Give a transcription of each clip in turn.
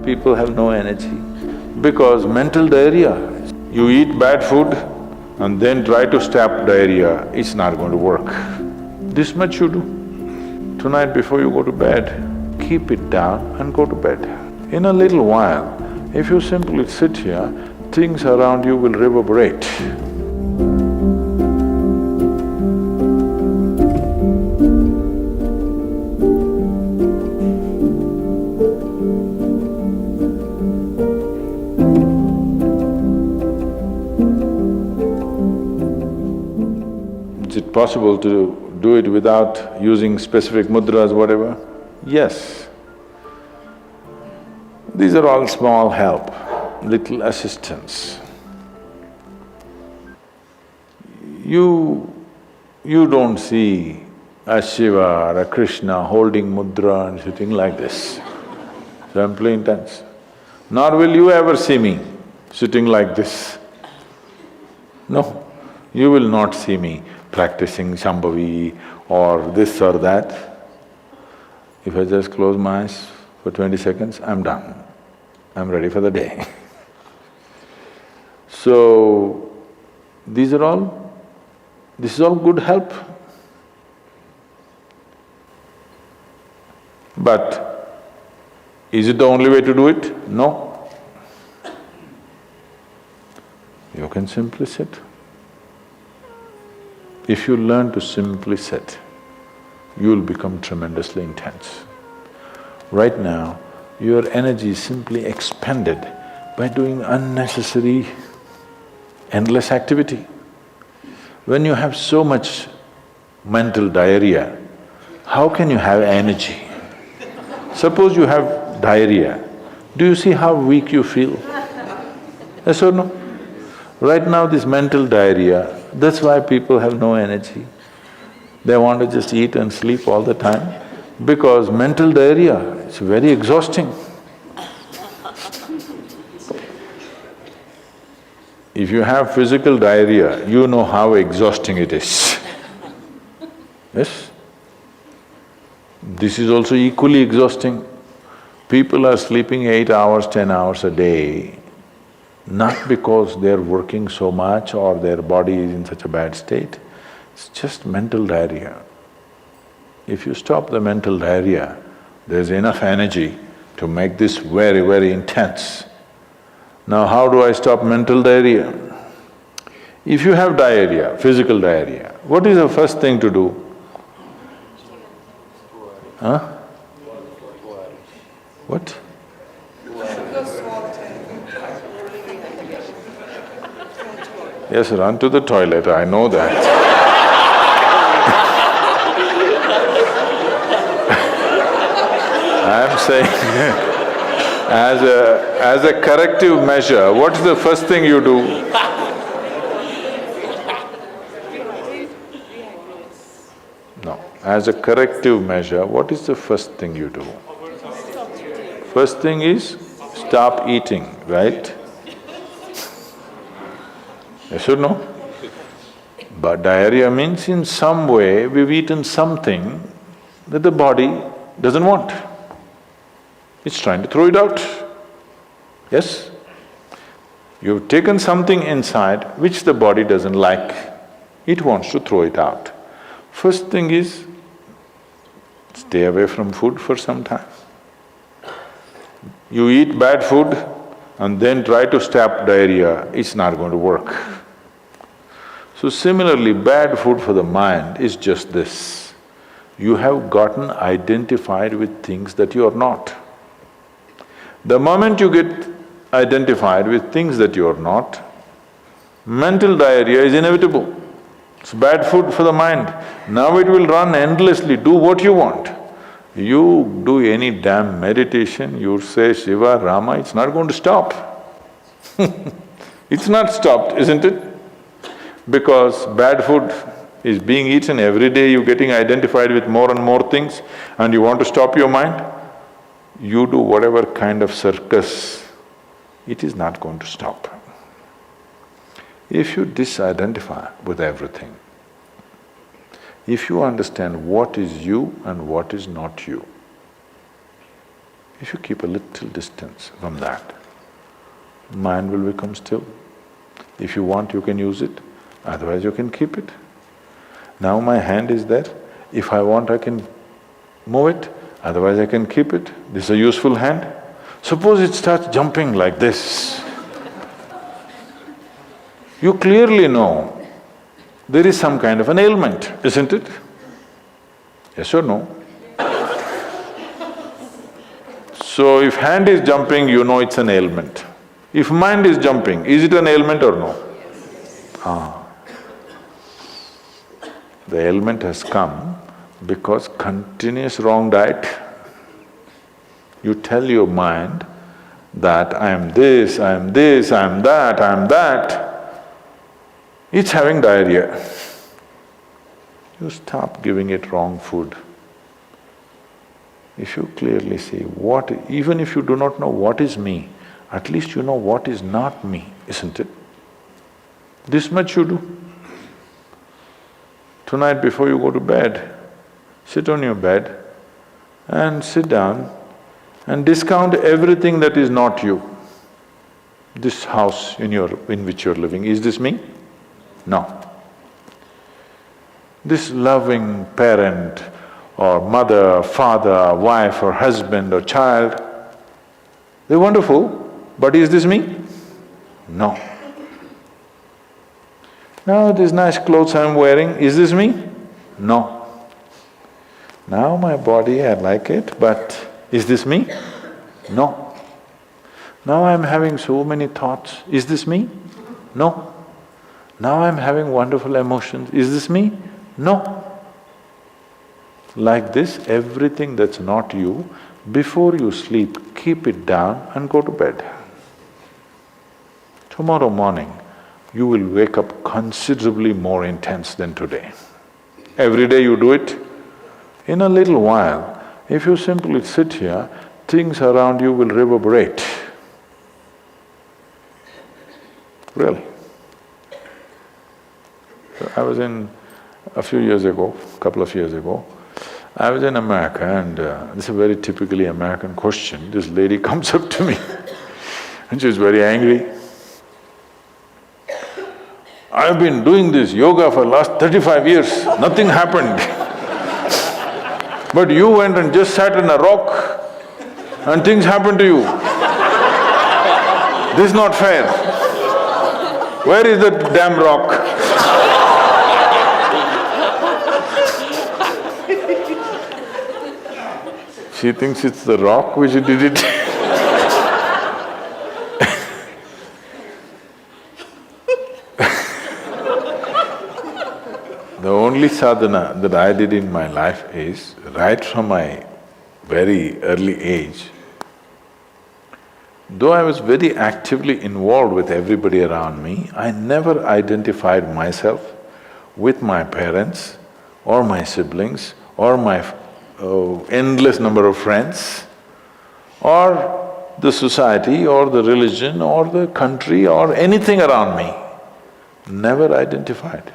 people have no energy? Because mental diarrhea. You eat bad food and then try to stop diarrhea, it's not going to work. This much you do. Tonight before you go to bed, keep it down and go to bed. In a little while, if you simply sit here, things around you will reverberate. Is it possible to do it without using specific mudras, whatever? Yes. These are all small help, little assistance. You don't see a Shiva or a Krishna holding mudra and sitting like this, simply intense. Nor will you ever see me sitting like this. No, you will not see me practicing Shambhavi or this or that. If I just close my eyes for 20 seconds, I'm done. I'm ready for the day. So, this is all good help. But is it the only way to do it? No. You can simply sit. If you learn to simply sit, you'll become tremendously intense. Right now, your energy is simply expended by doing unnecessary, endless activity. When you have so much mental diarrhea, how can you have energy? Suppose you have diarrhea, do you see how weak you feel? Yes or no? Right now this mental diarrhea, that's why people have no energy. They want to just eat and sleep all the time because mental diarrhea is very exhausting. If you have physical diarrhea, you know how exhausting it is. Yes? This is also equally exhausting. People are sleeping 8 hours, 10 hours a day, not because they're working so much or their body is in such a bad state, it's just mental diarrhea. If you stop the mental diarrhea, there's enough energy to make this very, very intense. Now how do I stop mental diarrhea? If you have diarrhea, physical diarrhea, what is the first thing to do? Huh? What? Yes, run to the toilet, I know that. I'm saying as a corrective measure, what's the first thing you do? No, as a corrective measure, what is the first thing you do? First thing is stop eating, right? Yes or no? But diarrhea means in some way we've eaten something that the body doesn't want. It's trying to throw it out. Yes? You've taken something inside which the body doesn't like, it wants to throw it out. First thing is, stay away from food for some time. You eat bad food and then try to stop diarrhea, it's not going to work. So similarly, bad food for the mind is just this. You have gotten identified with things that you are not. The moment you get identified with things that you are not, mental diarrhea is inevitable. It's bad food for the mind. Now it will run endlessly, do what you want. You do any damn meditation, you say Shiva, Rama, it's not going to stop. It's not stopped, isn't it? Because bad food is being eaten every day, you're getting identified with more and more things and you want to stop your mind, you do whatever kind of circus, it is not going to stop. If you disidentify with everything, if you understand what is you and what is not you, If you keep a little distance from that, mind will become still. If you want, you can use it, otherwise you can keep it. Now my hand is there, if I want I can move it, otherwise I can keep it. This is a useful hand. Suppose it starts jumping like this. You clearly know there is some kind of an ailment, isn't it? Yes or no? So if hand is jumping, you know it's an ailment. If mind is jumping, is it an ailment or no? The ailment has come because continuous wrong diet. You tell your mind that I am this, I am this, I am that, I am that. It's having diarrhea. You stop giving it wrong food. If you clearly see what… even if you do not know what is me, at least you know what is not me, isn't it? This much you do. Tonight before you go to bed, sit on your bed and sit down and discount everything that is not you. This house in which you're living, is this me? No. This loving parent or mother, father, wife or husband or child, they're wonderful, but is this me? No. Now these nice clothes I'm wearing, is this me? No. Now my body, I like it, but is this me? No. Now I'm having so many thoughts, is this me? No. Now I'm having wonderful emotions, is this me? No. Like this, everything that's not you, before you sleep, keep it down and go to bed. Tomorrow morning, you will wake up considerably more intense than today. Every day you do it. In a little while, if you simply sit here, things around you will reverberate. Really. So I was in… a few years ago, couple of years ago, I was in America and this is a very typically American question. This lady comes up to me and she's very angry. I've been doing this yoga for last 35 years, nothing happened. But you went and just sat on a rock and things happened to you. This is not fair. Where is the damn rock? She thinks it's the rock which did it. The only sadhana that I did in my life is, right from my very early age, though I was very actively involved with everybody around me, I never identified myself with my parents or my siblings or my endless number of friends or the society or the religion or the country or anything around me. Never identified.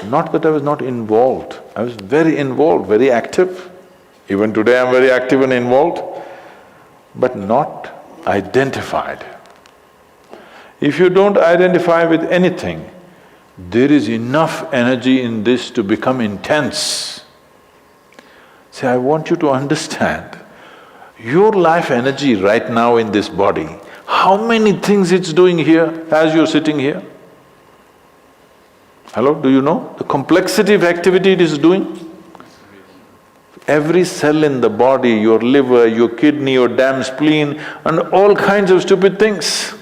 Not that I was not involved, I was very involved, very active. Even today I'm very active and involved, but not identified. If you don't identify with anything, there is enough energy in this to become intense. See, I want you to understand, your life energy right now in this body, how many things it's doing here as you're sitting here? Hello, do you know the complexity of activity it is doing? Every cell in the body, your liver, your kidney, your damn spleen and all kinds of stupid things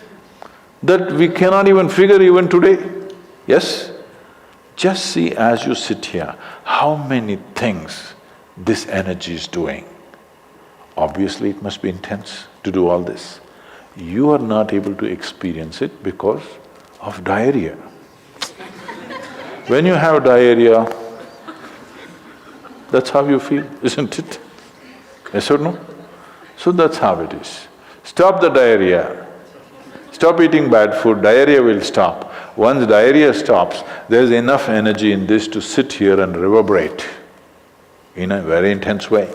that we cannot even figure even today. Yes? Just see as you sit here, how many things this energy is doing. Obviously it must be intense to do all this. You are not able to experience it because of diarrhea. When you have diarrhea, that's how you feel, isn't it? Yes or no? So that's how it is. Stop the diarrhea. Stop eating bad food, diarrhea will stop. Once diarrhea stops, there's enough energy in this to sit here and reverberate in a very intense way.